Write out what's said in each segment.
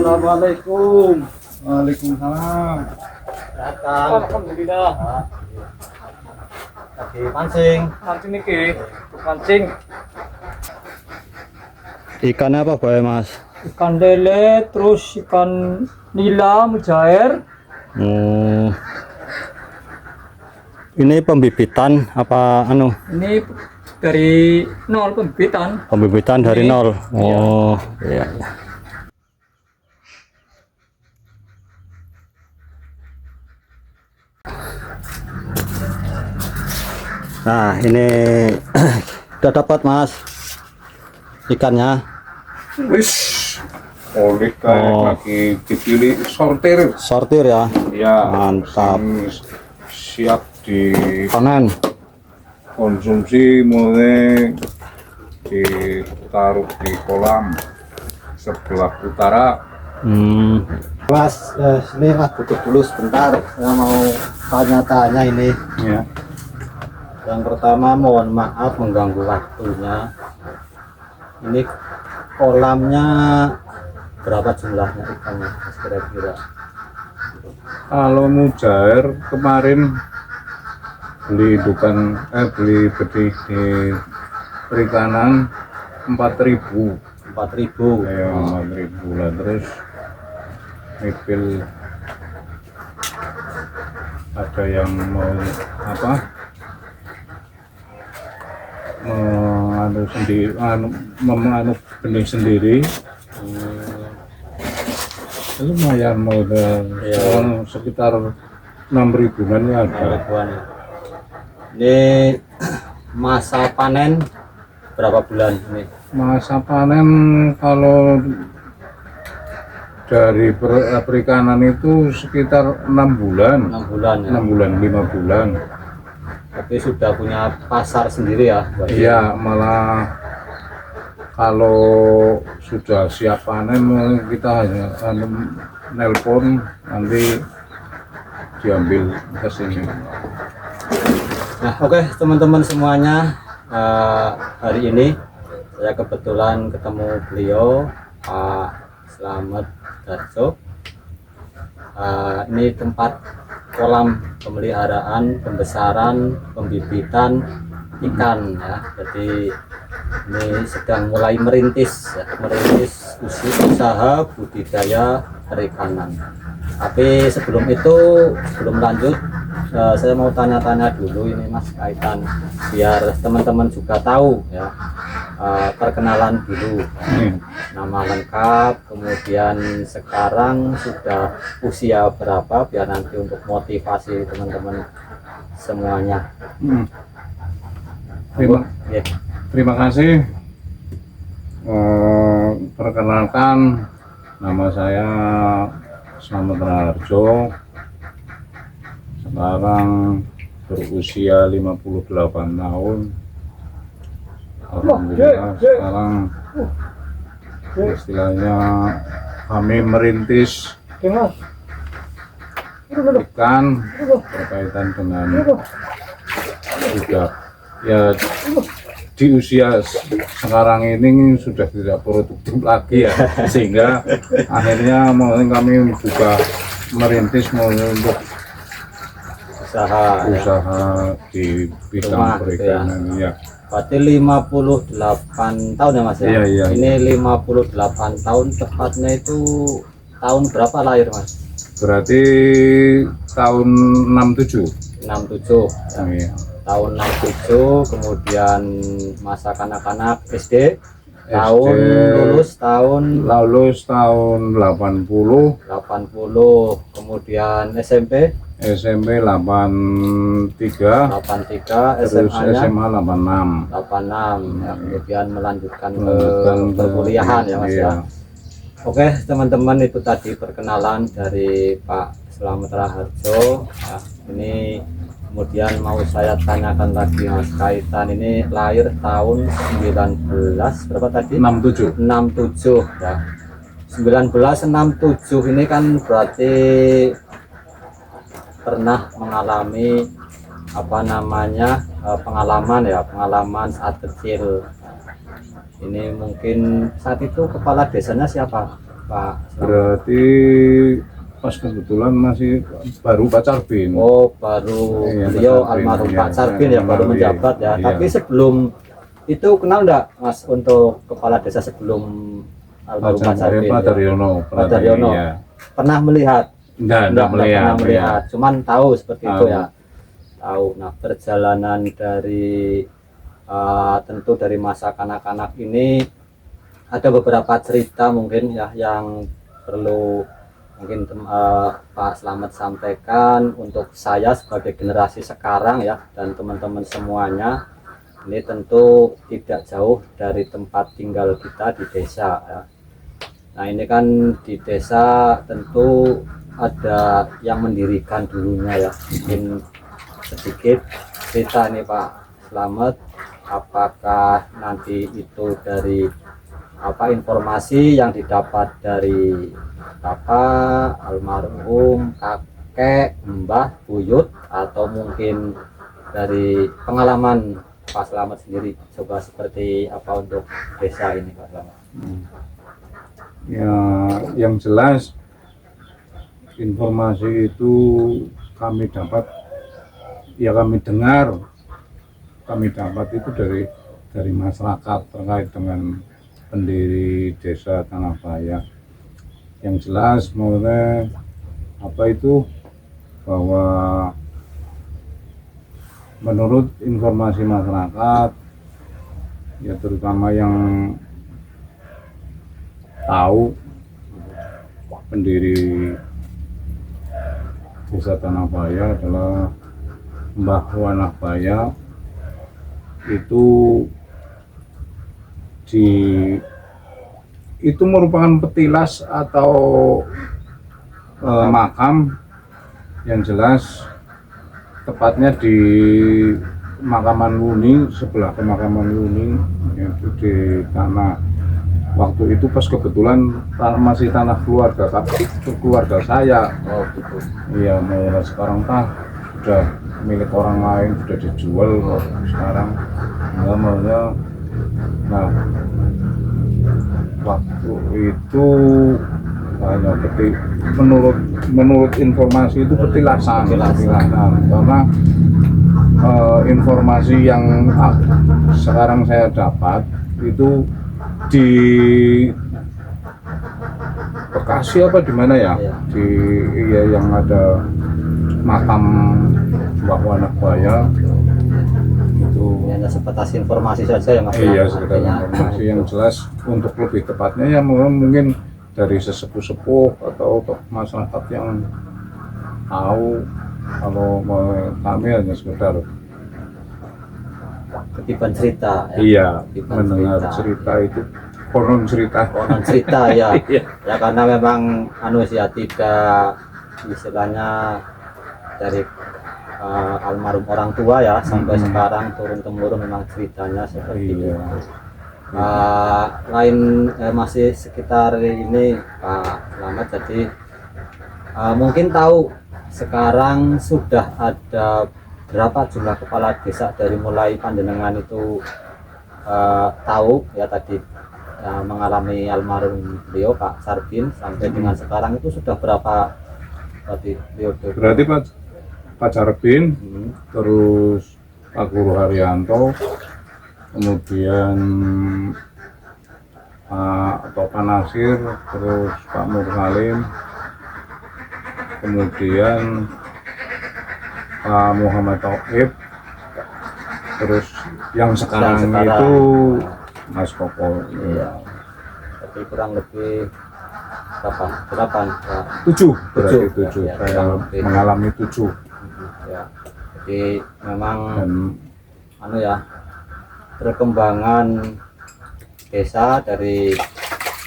Assalamualaikum. Waalaikumsalam. Datang. Alhamdulillah. Lagi pancing. Pancing niki, pancing. Ikan apa boleh mas? Ikan lele, terus ikan nila, mujair. Ini pembibitan apa anu? Ini dari nol pembibitan. Pembibitan dari Ini. nol. Iya. Oh, iya. Nah, ini udah dapat mas ikannya. Wis, oleh lagi dipilih sortir. Sortir ya. Ya, Mantap. siap Panen. dikonsumsi, mulai ditaruh di kolam sebelah utara. Mas, ini mas duduk dulu sebentar. Saya mau tanya-tanya ini. Ya. Yang pertama mohon maaf mengganggu waktunya. Ini kolamnya berapa jumlahnya ikannya mas, kira-kira? Kalau mujair kemarin beli beli benih di perikanan 4.000. 4.000. Ya, 4.000 lah, terus nipil ada yang mau apa menganu benih sendiri. Lumayan modal sekitar 6.000-an ya ada. Ribuan. Ini masa panen berapa bulan ini? Masa panen kalau dari perikanan itu sekitar 6 bulan. 6 bulan ya. 6 bulan, 5 bulan. Tapi sudah punya pasar sendiri ya? Iya, malah kalau sudah siap panen kita hanya nelpon, nanti diambil ke sini. Nah, oke teman-teman semuanya, hari ini saya kebetulan ketemu beliau Pak Slamet Darjo. Ini tempat kolam pemeliharaan, pembesaran, pembibitan ikan ya. Jadi ini sedang mulai merintis usaha budidaya perikanan. Tapi sebelum itu, sebelum lanjut, saya mau tanya-tanya dulu ini mas, kaitan biar teman-teman juga tahu ya. Perkenalan dulu, nama lengkap, kemudian sekarang sudah usia berapa, biar nanti untuk motivasi teman-teman semuanya. Terima kasih. Perkenalkan, nama saya Slamet Darjo. Sekarang berusia 58 tahun. Alhamdulillah sekarang istilahnya kami merintis ikan berkaitan dengan juga ya di usia sekarang ini sudah tidak produktif lagi ya, sehingga akhirnya kami juga merintis untuk Usaha di bidang perikanan ya. Berarti 58 tahun ya mas ya? Iya. Ini 58 tahun, tepatnya itu tahun berapa lahir mas? Berarti tahun 67. 67 ya. Iya. Tahun 67, kemudian masa kanak-kanak SD, tahun lulus tahun 80, kemudian SMP 83, terus SMA 86. Ya, kemudian melanjutkan ke perkuliahan ya mas iya. ya. Oke teman-teman, itu tadi perkenalan dari Pak Slamet Darjo ya. Ini kemudian mau saya tanyakan lagi mas, kaitan ini lahir tahun 19 berapa tadi? 67 ya. 1967 ini kan berarti pernah mengalami pengalaman saat kecil. Ini mungkin saat itu kepala desanya siapa Pak Selamat? Berarti pas kebetulan masih baru Pak Carbin. Oh, baru Iya, beliau Pak Carbin, almarhum iya, Pak Carbin ya, iya, baru iya, menjabat ya. iya. Tapi sebelum itu kenal enggak Mas untuk kepala desa sebelum almarhum Pak Carbin? Pak Ya? Daryono. Pak Daryono. Iya. Pernah melihat? Enggak Pernah melihat. Cuman tahu seperti itu Tahu. ya. Tahu. Nah, perjalanan dari tentu dari masa kanak-kanak ini ada beberapa cerita mungkin ya yang perlu mungkin Pak Slamet sampaikan untuk saya sebagai generasi sekarang ya, dan teman-teman semuanya. Ini tentu tidak jauh dari tempat tinggal kita di desa ya. Nah, ini kan di desa tentu ada yang mendirikan dulunya ya. Mungkin sedikit cerita nih Pak Slamet, apakah nanti itu dari informasi yang didapat dari bapak, almarhum, kakek, mbah, buyut, atau mungkin dari pengalaman Pak Slamet sendiri, coba seperti apa untuk desa ini Pak Slamet? Ya, yang jelas informasi itu kami dapat, ya kami dapat itu dari masyarakat terkait dengan pendiri desa Tanahbaya. Yang jelas maksudnya bahwa menurut informasi masyarakat, ya terutama yang tahu pendiri desa Tanahbaya adalah Mbah Wanahbaya. Itu merupakan petilas atau makam, yang jelas tepatnya di Makaman Wuning, sebelah pemakaman Wuning, yaitu di tanah, waktu itu pas kebetulan masih tanah keluarga saya. Oh gitu. Iya, sekarang sudah milik orang lain, sudah dijual kok sekarang. Nah, waktu itu hanya menurut informasi itu petilasan, karena informasi yang sekarang saya dapat itu di Bekasi apa di mana ya? Yang ada makam Mbah Wanahbaya itu. Ini hanya sebatas informasi saja ya Mas? Iya, sekedar informasi. Yang jelas untuk lebih tepatnya ya mungkin dari sesepuh-sepuh atau masyarakat yang tahu. Kalau kami hanya sekedar ketiban cerita ya? Iya, ketiban mendengar cerita itu konon cerita ya. Ya karena memang ya tidak istilahnya dari almarhum orang tua ya sampai sekarang turun temurun memang ceritanya seperti itu. Lain masih sekitar ini Pak Slamet, jadi mungkin tahu sekarang sudah ada berapa jumlah kepala desa dari mulai panjenengan itu tahu ya tadi mengalami almarhum beliau Pak Carbin sampai dengan sekarang itu sudah berapa periode? Berarti Pak Carbin, terus Pak Guru Haryanto, kemudian Pak Nasir, terus Pak Mursalim, kemudian Pak Muhammad Taufik, terus yang sekarang itu Mas Koko. Iya. Tapi kurang lebih berapa? 7 berarti 7. Ya, Saya mengalami 7. Ya. Jadi memang Dan perkembangan desa dari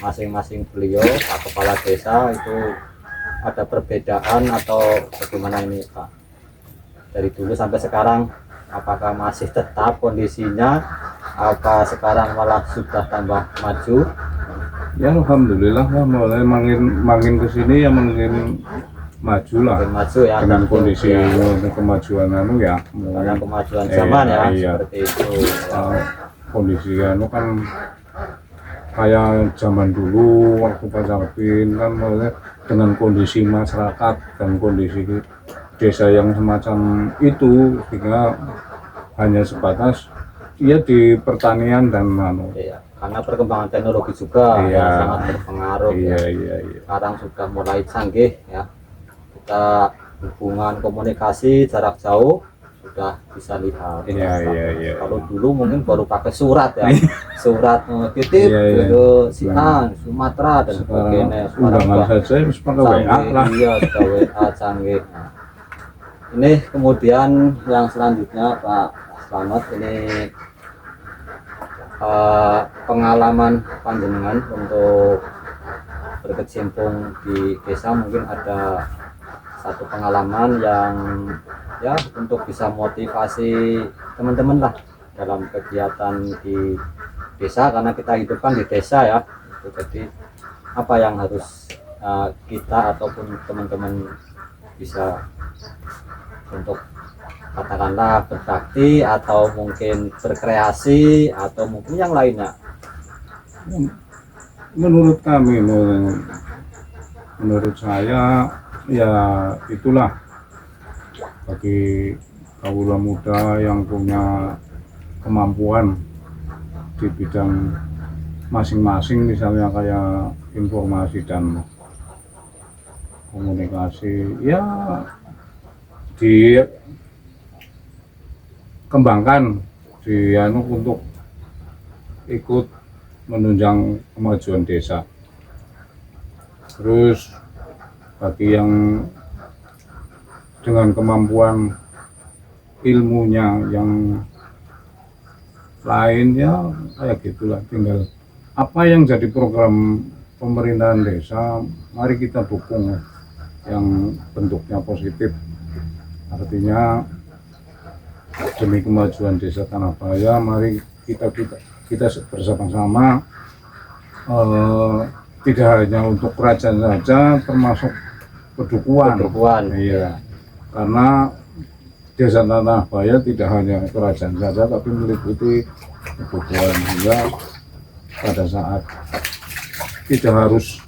masing-masing beliau Pak Kepala Desa itu ada perbedaan atau bagaimana ini Pak? Dari dulu sampai sekarang apakah masih tetap kondisinya, apa sekarang malah sudah tambah maju? Ya alhamdulillah lah, mulai makin kesini ya makin maju lah, Makin maju ya, dengan tentu, kondisi ya. kemajuan Karena mulai kemajuan zaman ya iya. seperti itu. Kondisi kan kayak zaman dulu waktu Pak Sarbin kan, maksudnya dengan kondisi masyarakat dan kondisi desa yang semacam itu, sehingga hanya sebatas ya di pertanian dan Iya, karena perkembangan teknologi juga Iya. yang sangat berpengaruh iya ya. iya iya Sekarang sudah mulai canggih ya. Kita hubungan komunikasi jarak jauh sudah bisa lihat. Iya, iya, iya. Kalau dulu mungkin baru pakai surat ya. Surat titip Iya, iya. ke si A, Sumatera dan sekarang sebagainya. undangan Sekarang saja harus pakai WA canggih, lah. iya sudah WA canggih. Nah, ini kemudian yang selanjutnya Pak Slamet, ini pengalaman panjenengan untuk berkecimpung di desa, mungkin ada satu pengalaman yang ya untuk bisa motivasi teman-teman lah dalam kegiatan di desa, karena kita hidup kan di desa ya. Jadi apa yang harus kita ataupun teman-teman bisa untuk katakanlah berbakti atau mungkin berkreasi atau mungkin yang lainnya. Menurut kami, menurut saya ya itulah, bagi kaula muda yang punya kemampuan di bidang masing-masing, misalnya kayak informasi dan komunikasi, ya dikembangkan untuk ikut menunjang kemajuan desa. Terus bagi yang dengan kemampuan ilmunya yang lain, ya kayak gitulah, tinggal apa yang jadi program pemerintahan desa, mari kita dukung yang bentuknya positif. Artinya demi kemajuan desa Tanahbaya, mari kita bersama-sama, tidak hanya untuk kerajaan saja, termasuk pedukuhan. Iya, karena desa Tanahbaya tidak hanya kerajaan saja, tapi meliputi pedukuhan juga. Pada saat tidak harus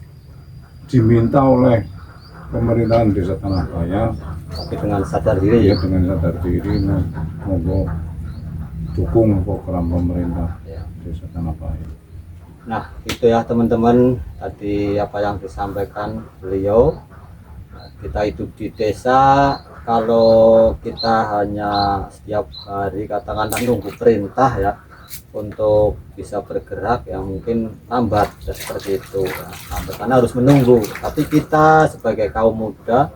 diminta oleh pemerintahan desa Tanahbaya, Tapi dengan sadar diri ya ya. dengan sadar diri, monggo dukung program pemerintah Ya. desa Tanahbaya. Nah itu ya teman-teman, tadi apa yang disampaikan beliau. Kita hidup di desa, kalau kita hanya setiap hari katakanlah nunggu perintah ya untuk bisa bergerak, ya mungkin lambat ya, seperti itu ya. Lambat karena harus menunggu. Tapi kita sebagai kaum muda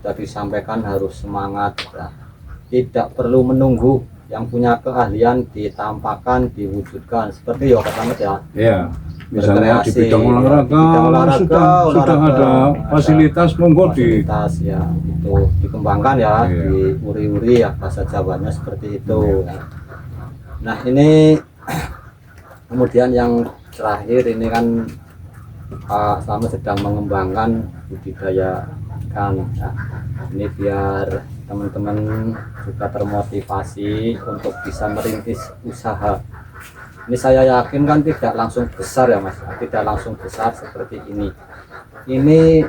tadi disampaikan harus semangat ya. Tidak perlu menunggu, yang punya keahlian ditampakkan, diwujudkan seperti ya Pak Slamet ya. Ya, misalnya di Berkreasi, bidang olahraga, di bidang olahraga, sudah ada fasilitas, monggo di fasilitas ya itu dikembangkan ya, Iya. diuri-uri ya, bahasa Jawanya seperti itu ya. Nah ini kemudian yang terakhir ini kan Pak Slamet sedang mengembangkan budidaya ikan ya. Ini biar teman-teman juga termotivasi untuk bisa merintis usaha. Ini saya yakin kan tidak langsung besar ya Mas, tidak langsung besar seperti ini. Ini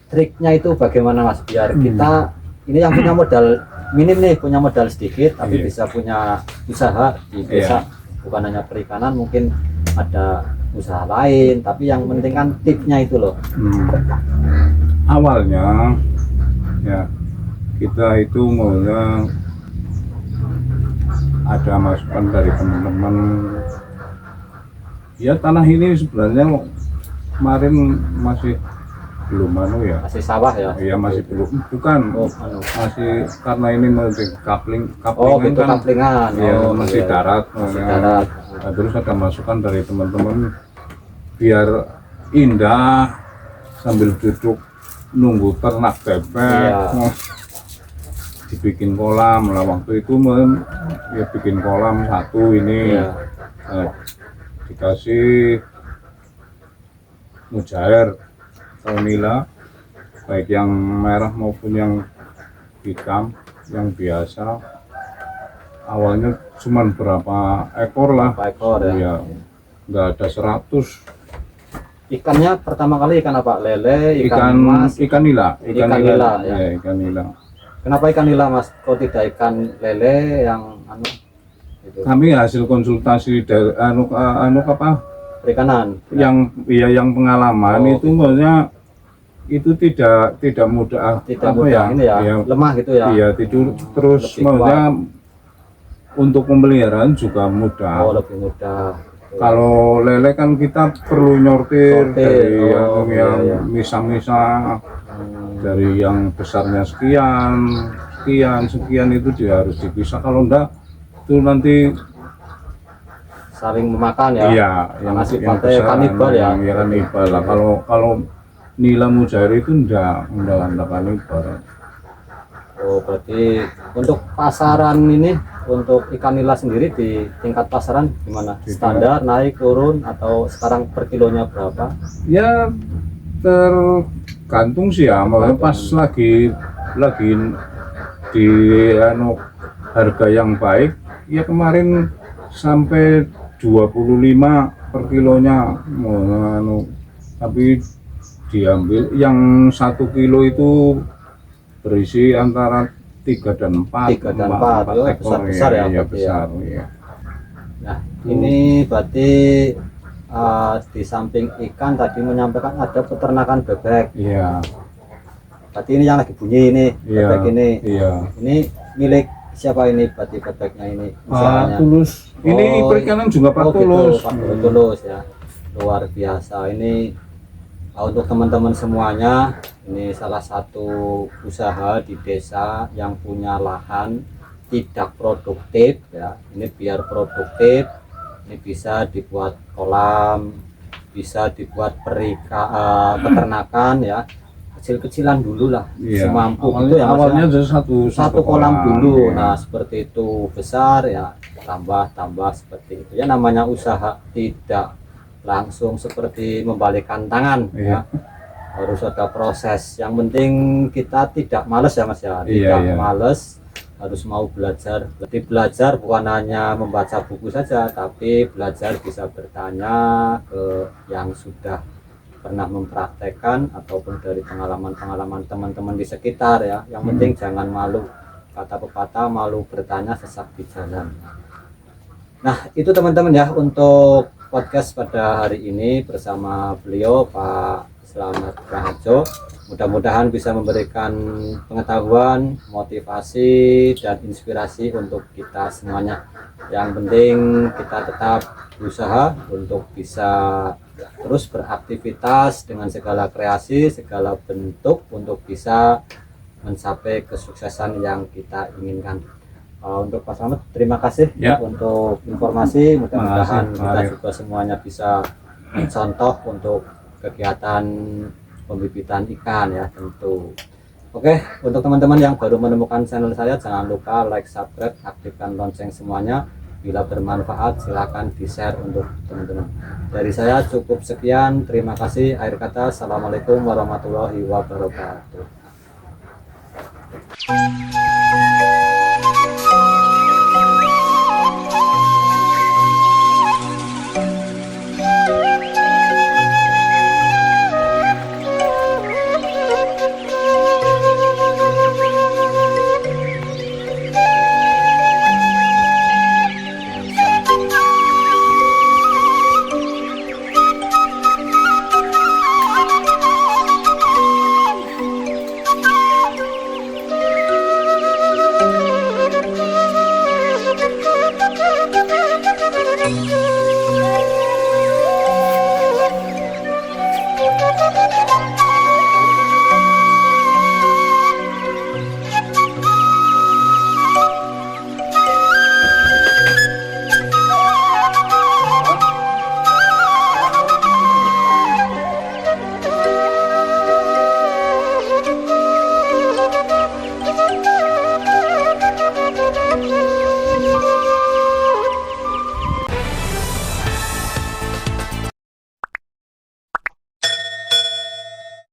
triknya itu bagaimana Mas, biar kita ini yang punya modal minim nih, punya modal sedikit tapi Iya. bisa punya usaha di desa. Bukan hanya perikanan, mungkin ada usaha lain, tapi yang penting kan tipsnya itu loh. Awalnya ya kita itu maunya ada masukan dari teman-teman. Ya tanah ini sebenarnya kemarin masih belum ya. Masih sawah ya? Iya masih belum, bukan. Oh, Masih karena ini masih oh kaplingan gitu, kan. kaplingan. Iya, Oh, masih iya. darat. Masih Ya. darat. Nah, terus ada masukan dari teman-teman biar indah sambil duduk nunggu ternak bebek. Iya. Nah, dibikin kolam lah waktu itu, ya bikin kolam satu ini. Iya. Nah, dikasih mujair vanila, baik yang merah maupun yang hitam, yang biasa. Awalnya cuman berapa ekor lah. Berapa ekor ya? Iya. nggak ada 100. Ikannya pertama kali ikan apa? Lele, ikan Ikan emas. ikan nila, Ikan nila, ya. ya, ikan nila. Kenapa ikan nila mas? Kok tidak ikan lele yang itu? Kami hasil konsultasi dari apa Perikanan. yang pengalaman Oh, itu maksudnya itu tidak mudah Tidak apa mudah ini ya, ya, lemah gitu ya. iya tidur terus lebih maksudnya untuk pemeliharaan juga mudah. Oh, lebih mudah. Kalau lele kan kita perlu nyortir Sortir, dari oh, yang iya. misa-misa, dari yang besarnya sekian itu dia harus dipisah. Kalau enggak itu nanti Saling memakan ya. iya yang sifatnya kanibal ya. ya kanibal lah. Kalau nila mujair itu enggak kanibal. Oh, berarti untuk pasaran ini, untuk ikan nila sendiri di tingkat pasaran gimana? Standar, naik, turun, atau sekarang per kilonya berapa? Ya tergantung sih ya, makanya pas lagi di harga yang baik ya kemarin sampai 25 per kilonya tapi diambil yang 1 kilo itu berisi antara 3 dan 4 3 dan 4, ya, besar-besar ya, iya, berarti ya. besar ya. Nah, ini berarti di samping ikan tadi menyampaikan ada peternakan bebek. Iya. Berarti ini yang lagi bunyi ini, Iya, bebek ini. iya. Ini milik siapa ini? Berarti bebeknya ini usahanya. Tulus. Ini Oh, perikanan juga Pak Tulus. Gitu, Pak Tulus ya. Luar biasa. Ini untuk teman-teman semuanya, ini salah satu usaha di desa yang punya lahan tidak produktif ya. Ini biar produktif, ini bisa dibuat kolam, bisa dibuat peternakan ya. Kecil-kecilan dulu lah, Iya. semampu Awalnya, itu ya Mas, awalnya ya. jadi Satu kolam dulu. iya. Nah, seperti itu besar ya, tambah seperti itu. Ya namanya usaha tidak langsung seperti membalikkan tangan Iya. ya. Harus ada proses. Yang penting kita tidak males ya Mas ya. Iya, Tidak iya. males, harus mau belajar. Jadi belajar bukan hanya membaca buku saja, tapi belajar bisa bertanya ke yang sudah pernah mempraktekkan ataupun dari pengalaman-pengalaman teman-teman di sekitar ya. Yang penting jangan malu. Kata pepatah, malu bertanya sesak di jalan. Nah, itu teman-teman ya untuk podcast pada hari ini bersama beliau Pak Slamet Raharjo. Mudah-mudahan bisa memberikan pengetahuan, motivasi, dan inspirasi untuk kita semuanya. Yang penting kita tetap berusaha untuk bisa terus beraktivitas dengan segala kreasi, segala bentuk untuk bisa mencapai kesuksesan yang kita inginkan. Untuk Pak Slamet, terima kasih Ya. untuk informasi. Mudah-mudahan Makasih, kita Pak. juga semuanya bisa mencontoh untuk kegiatan pembibitan ikan ya tentu. Oke, untuk teman-teman yang baru menemukan channel saya, jangan lupa like, subscribe, aktifkan lonceng semuanya. Bila bermanfaat silahkan di-share untuk teman-teman. Dari saya cukup sekian, terima kasih. Akhir kata, assalamualaikum warahmatullahi wabarakatuh.